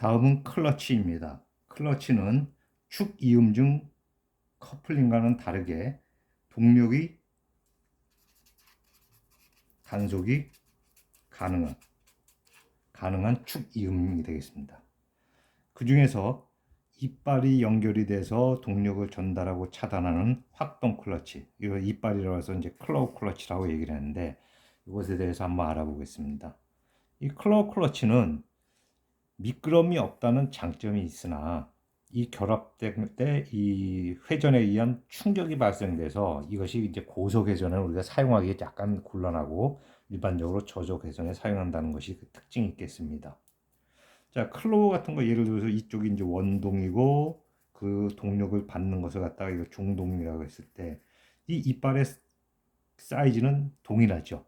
다음은 클러치입니다. 클러치는 축 이음중 커플링과는 다르게 동력이 단속이 가능한 축 이음이 되겠습니다. 그 중에서 이빨이 연결이 돼서 동력을 전달하고 차단하는 확동 클러치, 이거 이빨이라고 해서 이제 클로우 클러치라고 얘기를 하는데, 이것에 대해서 한번 알아보겠습니다. 이 클로우 클러치는 미끄럼이 없다는 장점이 있으나 이 결합될 때 이 회전에 의한 충격이 발생돼서 이것이 이제 고속 회전을 우리가 사용하기 약간 곤란하고 일반적으로 저속 회전에 사용한다는 것이 그 특징이 있겠습니다. 자, 클로우 같은 거 예를 들어서 이쪽이 이제 원동이고 그 동력을 받는 것을 갖다가 이거 중동이라고 했을 때 이 이빨의 사이즈는 동일하죠.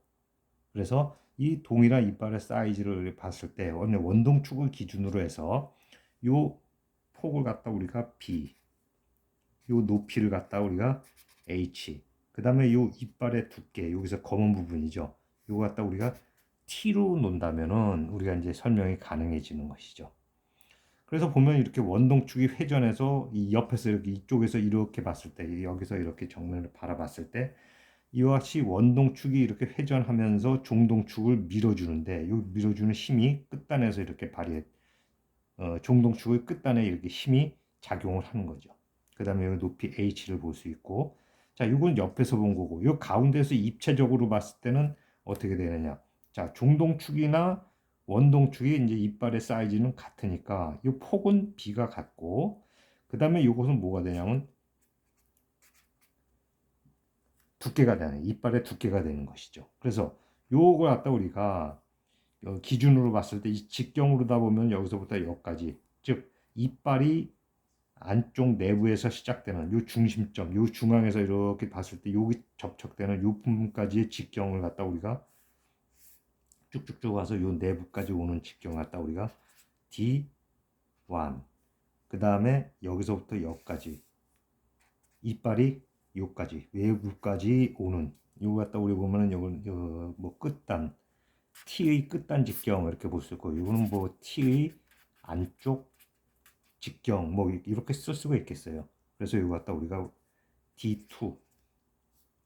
그래서 이 동일한 이빨의 사이즈를 봤을 때 원동축을 기준으로 해서 요 폭을 갖다 우리가 B, 요 높이를 갖다 우리가 H, 그 다음에 요 이빨의 두께, 여기서 검은 부분이죠. 요거 갖다 우리가 T로 놓는다면은 우리가 이제 설명이 가능해지는 것이죠. 그래서 보면 이렇게 원동축이 회전해서 이 옆에서 이렇게 이쪽에서 이렇게 봤을 때, 여기서 이렇게 정면을 바라봤을 때 이와 같이 원동축이 이렇게 회전하면서 종동축을 밀어주는데, 이 밀어주는 힘이 끝단에서 이렇게 종동축의 끝단에 이렇게 힘이 작용을 하는 거죠. 그 다음에 여기 높이 H를 볼 수 있고, 자, 이건 옆에서 본 거고, 이 가운데서 입체적으로 봤을 때는 어떻게 되느냐. 자, 종동축이나 원동축이 이제 이빨의 사이즈는 같으니까 이 폭은 B가 같고, 그 다음에 이것은 뭐가 되냐면 두께가 되는, 이빨의 두께가 되는 것이죠. 그래서 요걸 갖다 우리가 기준으로 봤을 때 이 직경으로다 보면 여기서부터 여기까지, 즉 이빨이 안쪽 내부에서 시작되는 요 중심점, 요 중앙에서 이렇게 봤을 때 여기 접촉되는 요 부분까지의 직경을 갖다 우리가 쭉쭉쭉 와서 요 내부까지 오는 직경을 갖다 우리가 D1, 그 다음에 여기서부터 여기까지 이빨이 요까지 외부까지 오는 요거 갖다 우리 보면은 요건 뭐 끝단, T의 끝단 직경 이렇게 볼 수 있고, 요거는 뭐 T의 안쪽 직경 뭐 이렇게 쓸 수가 있겠어요. 그래서 요거 갖다 우리가 D2,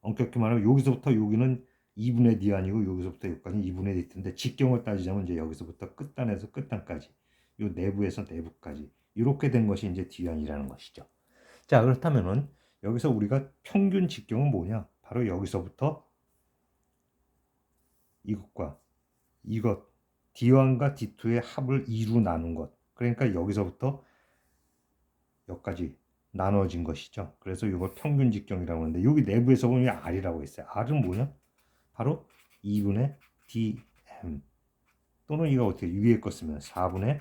엄격히 말하면 여기서부터 여기는 2분의 D 아니고 여기서부터 여기까지 2분의 D인데, 직경을 따지자면 이제 여기서부터 끝단에서 끝단까지, 요 내부에서 내부까지 이렇게 된 것이 이제 D1이라는 것이죠. 자, 그렇다면은 여기서 우리가 평균 직경은 뭐냐? 바로 여기서부터 이것과 이것 D1과 D2의 합을 2로 나눈 것. 그러니까 여기서부터 여기까지 나눠진 것이죠. 그래서 이걸 평균 직경이라고 하는데, 여기 내부에서 보면 R이라고 했어요. R은 뭐냐? 바로 2분의 DM, 또는 이거 어떻게 위에 거 쓰면 4분의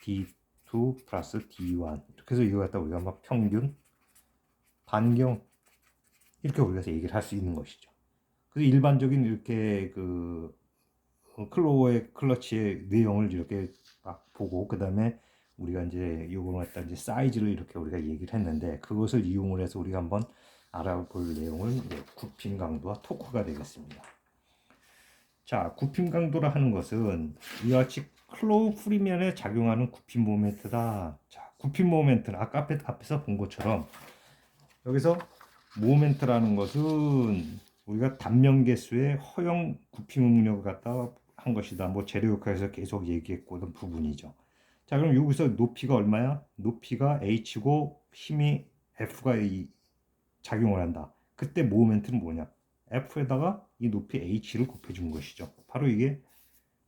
D2 플러스 D1, 이렇게 해서 이거 갖다 우리가 막 평균 반경 이렇게 우리가 얘기를 할 수 있는 것이죠. 그래서 일반적인 이렇게 그 클로우의 클러치의 내용을 이렇게 막 보고, 그 다음에 우리가 이제 요거를 갖다 이제 사이즈를 이렇게 우리가 얘기를 했는데, 그것을 이용을 해서 우리가 한번 알아볼 내용을 굽힘 강도와 토크가 되겠습니다. 자, 굽힘 강도라 하는 것은 이와 같이 클로우 프리면에 작용하는 굽힘 모멘트다. 자, 굽힘 모멘트는 아까 앞에서 본 것처럼 여기서 모멘트라는 것은 우리가 단면 개수의 허용 굽힘 응력을 갖다 한 것이다. 뭐 재료효과에서 계속 얘기했고던 부분이죠. 자, 그럼 여기서 높이가 얼마야? 높이가 H고 힘이 F가 작용을 한다. 그때 모멘트는 뭐냐? F에다가 이 높이 H를 곱해준 것이죠. 바로 이게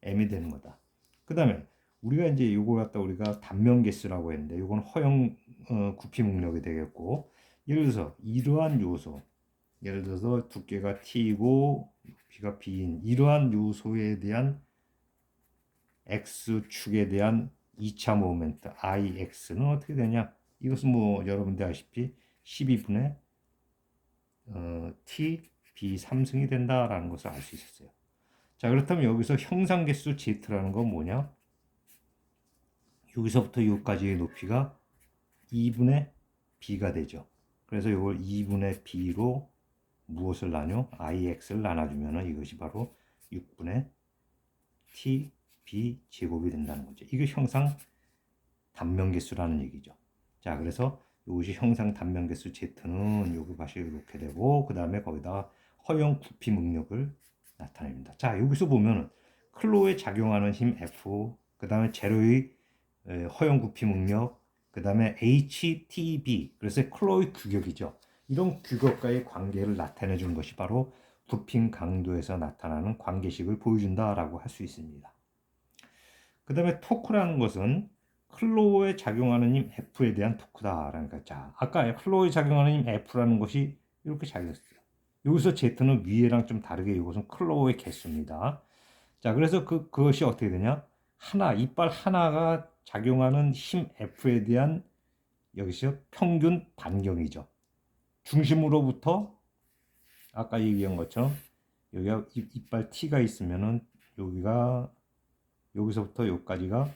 M이 되는 거다. 그 다음에 우리가 이제 이걸 갖다 우리가 단면 개수라고 했는데, 이건 허용 굽힘 응력이 되겠고, 예를 들어서 이러한 요소, 예를 들어서 두께가 T이고 높이가 B인 이러한 요소에 대한 X축에 대한 2차 모멘트 IX는 어떻게 되냐? 이것은 뭐 여러분들 아시피 12분의 T B 3승이 된다라는 것을 알 수 있었어요. 자, 그렇다면 여기서 형상개수 Z라는 건 뭐냐? 여기서부터 여기까지의 높이가 2분의 B가 되죠. 그래서 이걸 2분의 B로 무엇을 나눠? IX를 나눠주면 이것이 바로 6분의 T B 제곱이 된다는 거죠. 이게 형상 단면계수라는 얘기죠. 자, 그래서 이것이 형상 단면계수 Z는 요거 다시 이렇게 되고 그 다음에 거기다가 허용 부피 능력을 나타냅니다. 자, 여기서 보면 클로에 작용하는 힘 F, 그 다음에 제로의 허용 부피 능력, 그 다음에 HTB, 그래서 클로의 규격이죠. 이런 규격과의 관계를 나타내 주는 것이 바로 부핑 강도에서 나타나는 관계식을 보여준다라고 할 수 있습니다. 그 다음에 토크라는 것은 클로에 작용하는 힘 F에 대한 토크다. 그러니까 자, 아까 클로에 작용하는 힘 F라는 것이 이렇게 작용했어요. 여기서 Z는 위에랑 좀 다르게 이것은 클로의 개수입니다. 자, 그래서 그것이 어떻게 되냐? 이빨 하나가 작용하는 힘 F에 대한 여기서 평균 반경이죠. 중심으로부터 아까 얘기한 것처럼 여기가 이빨 T가 있으면은 여기서부터 여기까지가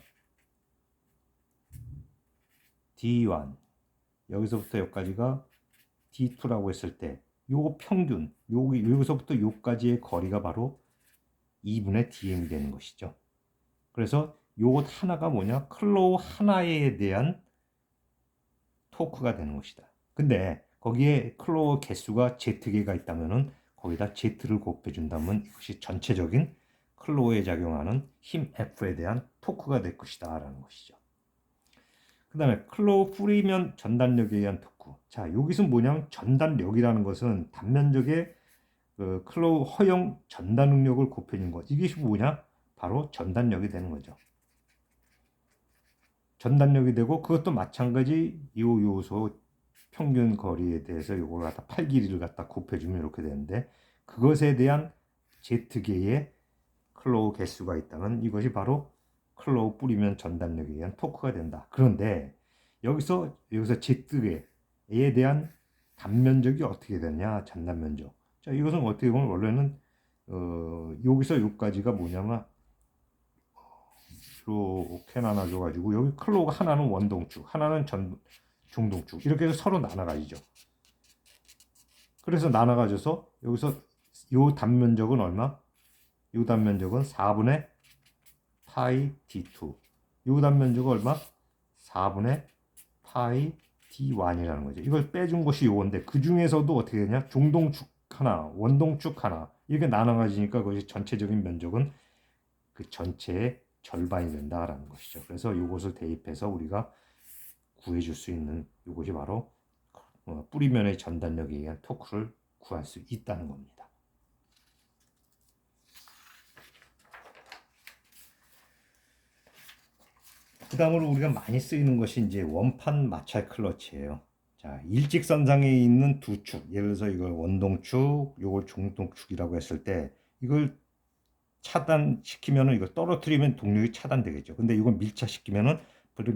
D1, 여기서부터 여기까지가 D2라고 했을 때 요 평균, 여기서부터 여기까지의 거리가 바로 2분의 DM이 되는 것이죠. 그래서 요것 하나가 뭐냐? 클로우 하나에 대한 토크가 되는 것이다. 근데 거기에 클로우 개수가 Z개가 있다면은 거기다 Z를 곱해준다면 이것이 전체적인 클로우에 작용하는 힘 F에 대한 토크가 될 것이다 라는 것이죠. 그 다음에 클로우 뿌리면 전단력에 의한 토크. 자, 여기서 뭐냐면 전단력이라는 것은 단면적의 클로우 허용 전단 능력을 곱해준 것. 이게 뭐냐? 바로 전단력이 되는 거죠. 전단력이 되고 그것도 마찬가지 이 요소 평균 거리에 대해서 요걸 갖다 팔 길이를 갖다 곱해주면 이렇게 되는데 그것에 대한 Z개의 클로우 개수가 있다면 이것이 바로 클로우 뿌리면 전단력에 의한 토크가 된다. 그런데 여기서 Z개에 대한 단면적이 어떻게 되냐? 전단면적. 자, 이것은 어떻게 보면 원래는 여기서 여기까지가 뭐냐면 이렇게 나눠줘가지고 여기 클로우가 하나는 원동축, 하나는 중동축 이렇게 해서 서로 나눠가지죠. 그래서 나눠가져서 여기서 요 단면적은 얼마? 요 단면적은 4분의 파이 D2. 요 단면적은 얼마? 4분의 파이 D1이라는 거죠. 이걸 빼준 것이 요건데 그 중에서도 어떻게 되냐? 중동축 하나, 원동축 하나 이렇게 나눠가지니까 그것이 전체적인 면적은 그 전체의 절반이 된다라는 것이죠. 그래서 이것을 대입해서 우리가 구해줄 수 있는 이것이 바로 뿌리면의 전단력에 의한 토크를 구할 수 있다는 겁니다. 그 다음으로 우리가 많이 쓰이는 것이 이제 원판 마찰 클러치예요. 자, 일직선상에 있는 두 축, 예를 들어서 이걸 원동축, 이걸 중동축이라고 했을 때 이걸 차단시키면은 이거 떨어뜨리면 동력이 차단되겠죠. 근데 이걸 밀착시키면은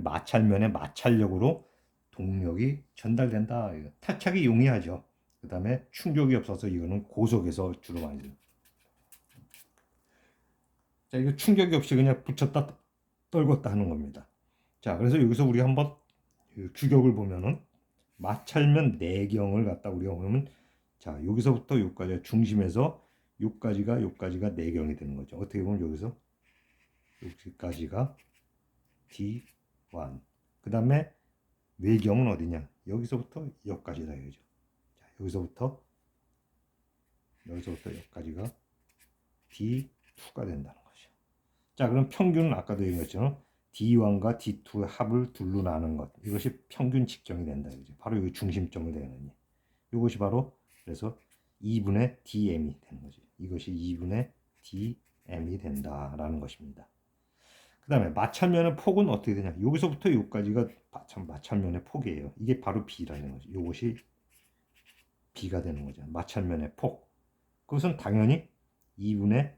마찰면에 마찰력으로 동력이 전달된다. 탈착이 용이하죠. 그 다음에 충격이 없어서 이거는 고속에서 주로 많이 돼요. 자, 이거 충격이 없이 그냥 붙였다 떨궜다 하는 겁니다. 자, 그래서 여기서 우리 한번 규격을 보면은 마찰면 내경을 갖다 우리가 보면 자, 여기서부터 여기까지 중심에서 여기까지가 내경이 되는 거죠. 어떻게 보면 여기서 여기까지가 D1. 그 다음에 외경은 어디냐? 여기서부터 여기까지다 이거죠. 자, 여기서부터 여기까지가 D2가 된다는 거죠. 자, 그럼 평균은 아까도 얘기했죠. D1과 D2의 합을 둘로 나눈 것. 이것이 평균 직정이 된다 이거죠. 바로 여기 중심점을 되는 이것이 바로 그래서 2분의 DM이 되는 거죠. 이것이 2분의 DM이 된다라는 것입니다. 그 다음에 마찰면의 폭은 어떻게 되냐? 여기서부터 여기까지가 마찰면의 폭이에요. 이게 바로 B라는 거죠. 이것이 B가 되는 거죠. 마찰면의 폭. 그것은 당연히 2분의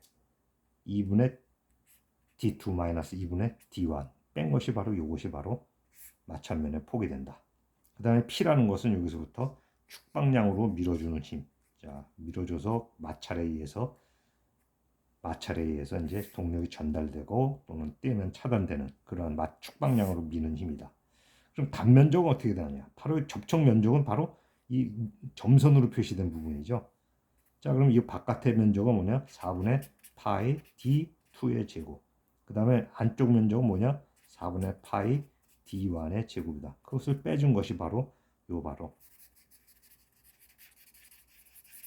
D2 마이너스 2분의 D1 뺀 것이 바로 이것이 바로 마찰면의 폭이 된다. 그 다음에 P라는 것은 여기서부터 축방량으로 밀어주는 힘. 자, 밀어줘서 마찰에 의해서 이제 동력이 전달되고 또는 떼면 차단되는 그러한 축방량으로 미는 힘이다. 그럼 단면적은 어떻게 되느냐? 바로 접촉 면적은 바로 이 점선으로 표시된 부분이죠. 자, 그럼 이 바깥의 면적은 뭐냐? 4분의 파이 D2의 제곱. 그 다음에 안쪽 면적은 뭐냐? 4분의 파이 D1의 제곱이다. 그것을 빼준 것이 바로 요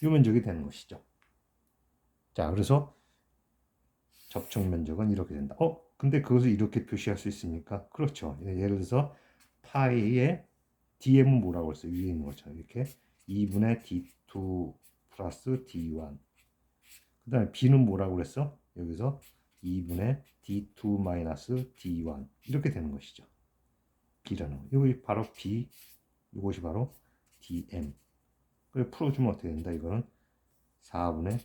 면적이 되는 것이죠. 자, 그래서 접촉 면적은 이렇게 된다. 근데 그것을 이렇게 표시할 수 있습니까? 그렇죠. 예를 들어서 파이의 DM은 뭐라고 했어요? 위에 있는 것처럼 이렇게 2분의 D2 플러스 D1. 그 다음에 B는 뭐라고 그랬어? 여기서 2분의 D2 마이너스 D1 이렇게 되는 것이죠. B라는 거. 이거 바로 B, 이것이 바로 DM. 그래 풀어주면 어떻게 된다? 이거는 4분의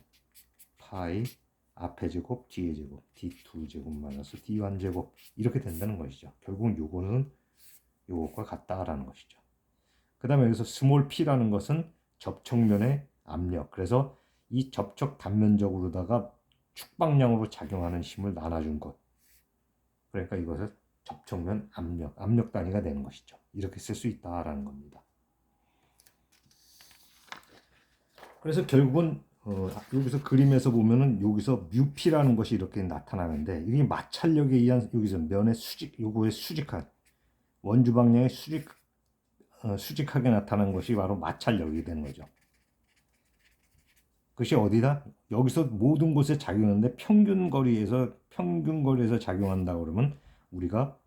파이 앞에 제곱, 뒤에 제곱, D2 제곱 마이너스 D1 제곱 이렇게 된다는 것이죠. 결국은 요거는 요것과 같다라는 것이죠. 그 다음에 여기서 스몰 p라는 것은 접촉면의 압력. 그래서 이 접촉 단면적으로다가 축방량으로 작용하는 힘을 나눠준 것. 그러니까 이것을 접촉면 압력 단위가 되는 것이죠. 이렇게 쓸 수 있다라는 겁니다. 그래서 결국은 여기서 그림에서 보면은 여기서 뮤피라는 것이 이렇게 나타나는데 이게 마찰력에 의한 여기서 면의 요거의 수직한 원주 방향의 수직하게 나타나는 것이 바로 마찰력이 되는 거죠. 그것이 어디다? 여기서 모든 곳에 작용하는데 평균 거리에서 작용한다 그러면 우리가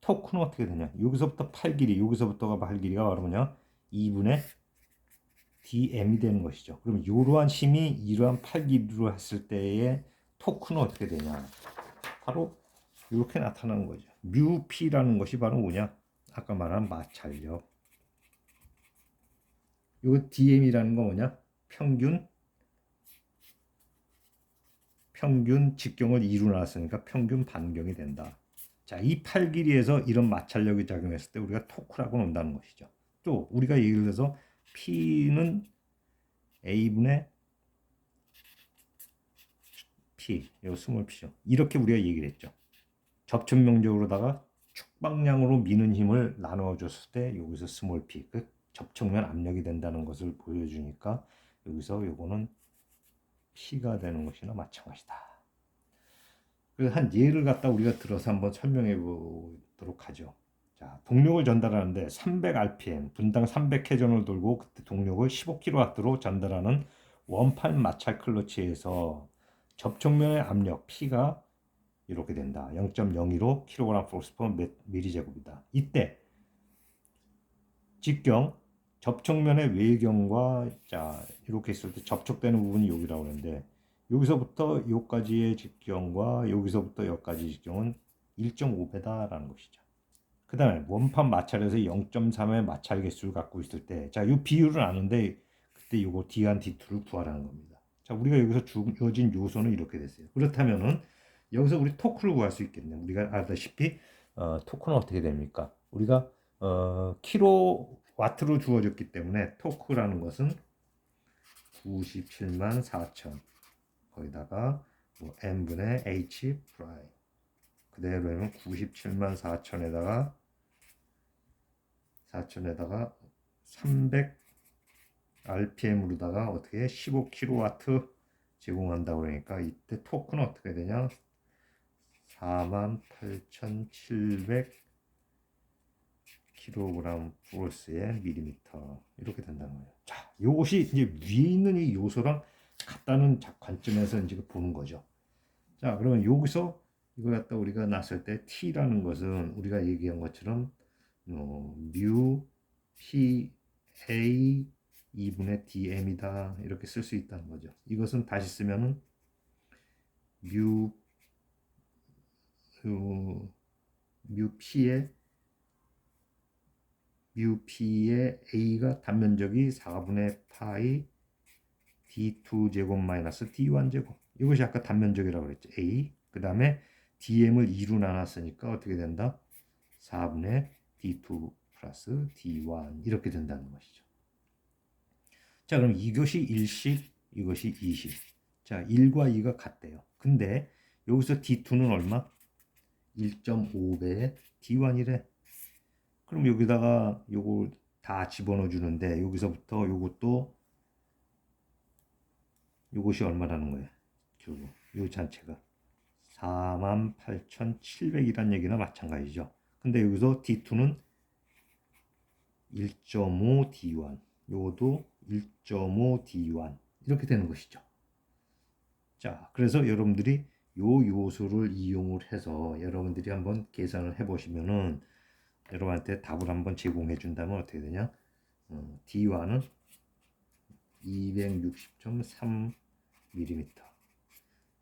토크는 어떻게 되냐? 여기서부터 팔 길이, 여기서부터가 팔 길이가 바로 뭐냐? 2분의 dm이 되는 것이죠. 그럼 이러한 힘이 이러한 팔 길이로 했을 때의 토크는 어떻게 되냐? 바로 이렇게 나타나는 거죠. 뮤 p라는 것이 바로 뭐냐? 아까 말한 마찰력. 이거 dm이라는 거 뭐냐? 평균 직경을 2로 나눴으니까 평균 반경이 된다. 자, 이 팔 길이에서 이런 마찰력이 작용했을 때 우리가 토크라고 논다는 것이죠. 또 우리가 예를 들어서 P는 A분의 P, 요 스몰 P죠. 이렇게 우리가 얘기를 했죠. 접촉 면적으로다가 축방량으로 미는 힘을 나눠줬을 때 여기서 스몰 P, 그 접촉면 압력이 된다는 것을 보여주니까 여기서 요거는 P가 되는 것이나 마찬가지다. 그래서 한 예를 갖다 우리가 들어서 한번 설명해 보도록 하죠. 자, 동력을 전달하는데 300rpm, 분당 300회전을 돌고 그때 동력을 15kW로 전달하는 원판 마찰 클러치에서 접촉면의 압력 P가 이렇게 된다. 0.015 kg/m제곱이다. 이때 직경 접촉면의 외경과 자 이렇게 있을 때 접촉되는 부분이 여기라고 하는데 여기서부터 여기까지의 직경과 여기서부터 여기까지 직경은 1.5배다라는 것이죠. 그 다음에 원판 마찰에서 0.3의 마찰 개수를 갖고 있을 때, 자, 이 비율은 아는데 그때 이거 D1, D2를 구하라는 겁니다. 자, 우리가 여기서 주어진 요소는 이렇게 됐어요. 그렇다면은 여기서 우리 토크를 구할 수 있겠네요. 우리가 알다시피 토크는 어떻게 됩니까? 우리가 킬로와트로 주어졌기 때문에 토크라는 것은 97만 4천 거기다가 뭐 n분의 h 프라임 그대로 하면 97만 4천에다가 300 rpm으로다가 어떻게 15kW 제공한다 그러니까 이때 토크는 어떻게 되냐? 48,700 kg 포스의 밀리미터 이렇게 된다는 거예요. 자, 이것이 이제 위에 있는 이 요소랑 같다는 관점에서 이제 보는 거죠. 자, 그러면 여기서 이걸 갖다 우리가 놨을 때 T라는 것은 우리가 얘기한 것처럼 뮤 P A 2분의 DM이다 이렇게 쓸 수 있다는 거죠. 이것은 다시 쓰면은 뮤 P의 A가 단면적이 4분의 파이 D2 제곱 마이너스 D1 제곱 이것이 아까 단면적이라고 그랬죠. A 그 다음에 DM을 2로 나눴으니까 어떻게 된다? 4분의 D2 플러스 D1 이렇게 된다는 것이죠. 자, 그럼 이것이 1식, 이것이 2식. 자, 1과 2가 같대요. 근데 여기서 D2는 얼마? 1.5배의 D1이래. 그럼 여기다가 요걸 다 집어넣어 주는데 여기서부터 요것도 요것이 얼마라는 거예요? 요 전체가 48,700이란 얘기나 마찬가지죠. 근데 여기서 D2는 1.5 D1, 요것도 1.5 D1 이렇게 되는 것이죠. 자, 그래서 여러분들이 요 요소를 이용을 해서 여러분들이 한번 계산을 해보시면은 여러분한테 답을 한번 제공해 준다면 어떻게 되냐? D1은 260.3mm,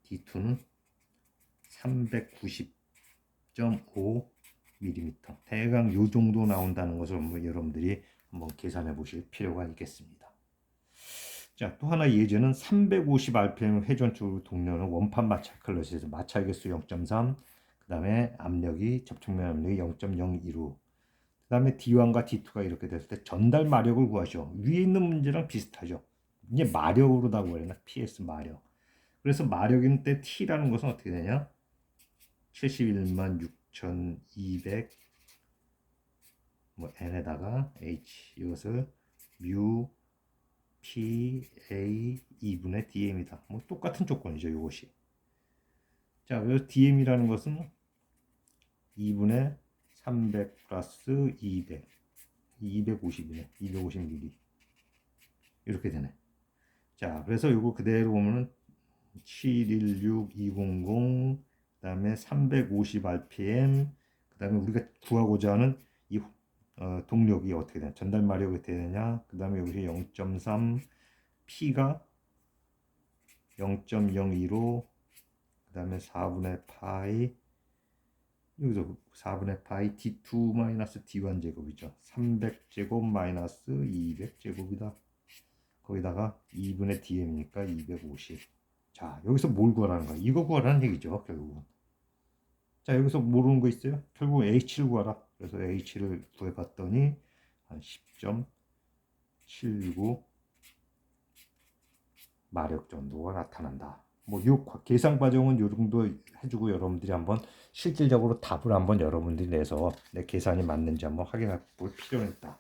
D2는 390.5mm. 대강 요 정도 나온다는 것을 한번 여러분들이 한번 계산해 보실 필요가 있겠습니다. 자, 또 하나 예제는 350rpm 회전 쪽으로 동료는 원판 마찰 클러치에서 마찰 개수 0.3, 그 다음에 압력이 접촉면 압력이 0.015, 그 다음에 D1과 D2가 이렇게 됐을 때 전달 마력을 구하죠. 위에 있는 문제랑 비슷하죠. 이제 마력으로다고 그랬나? PS 마력. 그래서 마력인 때 T라는 것은 어떻게 되냐? 71만 6,200 뭐 N에다가 H, 이것을 뮤 PA 2분의 DM이다. 뭐 똑같은 조건이죠, 이것이. 자, 그래서 DM이라는 것은 2분의 300 플러스 200, 250이네. 250mm. 이렇게 되네. 자, 그래서 이거 그대로 보면은 716200, 그다음에 350rpm, 그다음에 우리가 구하고자 하는 이 동력이 어떻게 되냐, 전달 마력이 어떻게 되냐, 그다음에 여기서 0.3, P가 0.015, 그다음에 4분의 파이, 여기서 4분의 파이 D2 마이너스 D1 제곱이죠. 300제곱 마이너스 200제곱이다. 거기다가 2분의 DM이니까 250. 자, 여기서 뭘 구하라는 거야? 이거 구하라는 얘기죠, 결국은. 자, 여기서 모르는 거 있어요? 결국 H를 구하라. 그래서 H를 구해봤더니 한 10.79 마력 정도가 나타난다. 뭐, 요 계산 과정은 요 정도 해주고 여러분들이 한번 실질적으로 답을 한번 여러분들이 내서 내 계산이 맞는지 한번 확인해 볼 필요는 있다.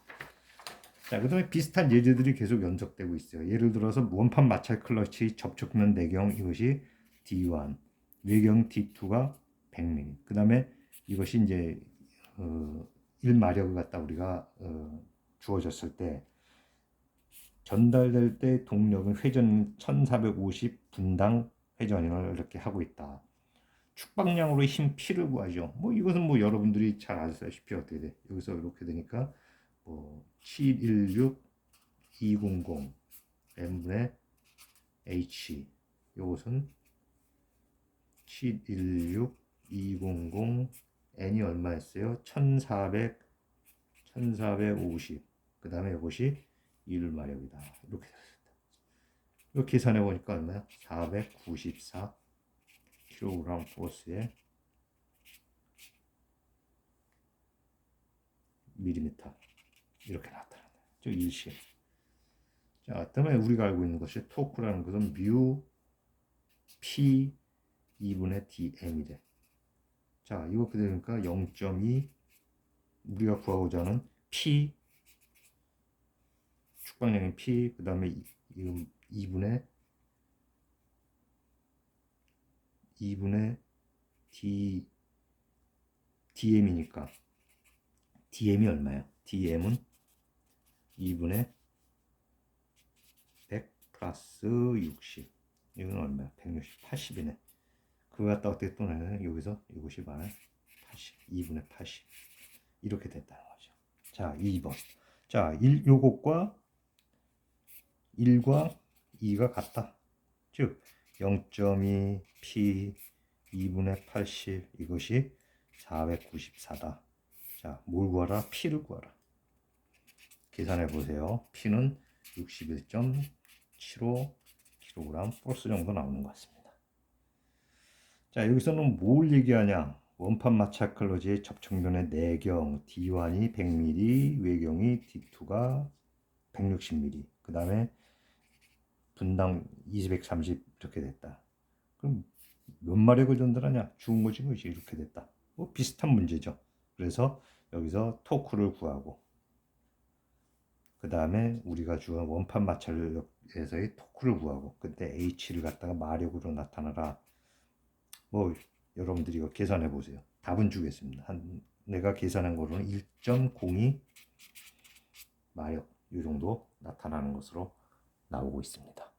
자, 그 다음에 비슷한 예제들이 계속 연속되고 있어요. 예를 들어서 원판 마찰 클러치 접촉면 내경, 이것이 D1, 외경 D2가 100mm. 그 다음에 이것이 이제 1마력을 갖다 우리가 주어졌을 때 전달될 때 동력은 회전 1450 분당 회전을 이렇게 하고 있다. 축방량으로 힘 P를 구하죠. 뭐 이것은 뭐 여러분들이 잘 아시다시피 어떻게 돼? 여기서 이렇게 되니까 716 200 n분의 h, 이것은 716 200 n이 얼마였어요? 1450. 그 다음에 이것이 1마력이다. 이렇게 됐습니다. 이렇게 계산해 보니까 얼마야? 494 kg 포스에 밀리미터, 이렇게 나타난다. 즉 일시. 자, 그다음에 우리가 알고 있는 것이 토크라는 것은 뮤 P 2분의 DM이래. 자, 이거 그러니까 0.2, 우리가 구하고자 하는 P, 축방량인 P, 그 다음에 2분의 DM이니까 DM이 얼마예요? DM은 2분의 100 플러스 60. 이건 얼마야? 160, 80이네. 그거 갖다 어떻게 또 내면 여기서 이것이 많아요. 80, 2분의 80. 이렇게 됐다는 거죠. 자, 2번. 자, 요것과 1과 2가 같다. 즉 0.2 P 2분의 80, 이것이 494다. 자, 뭘 구하라? P를 구하라. 계산해 보세요. P는 61.75 kg 포스 정도 나오는 것 같습니다. 자, 여기서는 뭘 얘기하냐? 원판 마찰 클러치의 접촉면의 내경 D1이 100mm, 외경이 D2가 160mm. 그 다음에 분당 230 이렇게 됐다. 그럼 몇 마력을 전달하냐? 죽은 거지, 그지? 이렇게 됐다. 뭐 비슷한 문제죠. 그래서 여기서 토크를 구하고, 그 다음에 우리가 주한 원판 마찰력에서의 토크를 구하고, 그때 H를 갖다가 마력으로 나타나라. 뭐 여러분들이 이거 계산해 보세요. 답은 주겠습니다. 한 내가 계산한 거로는 1.02 마력 이 정도 나타나는 것으로 나오고 있습니다.